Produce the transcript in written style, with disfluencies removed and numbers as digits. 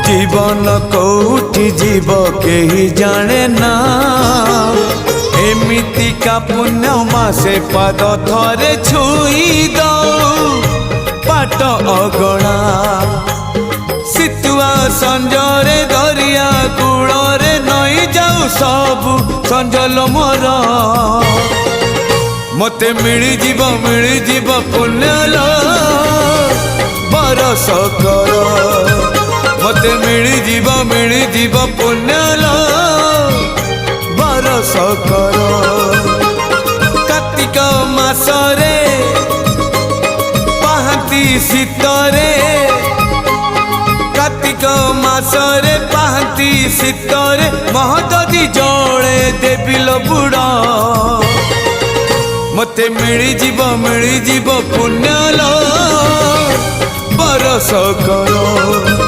जीवन कौटी जीव कही जाने ना एमिति का पुण्य मासे पाद थरे छुई दऊ पाट अगणा सितुआ संजरे दरिया कूଳରେ नई जाऊ सबु संजल मोर मते मिली जीव पुण्यलो बरस कर मते मिली जीव पुण्यलो बरस कर कार्तिक मासरे पाहती शीतरे कार्तिक मासरे पाहती शीतरे महददी जले देविल बुड़ा मते मिली जीव पुण्यलो बरस कर।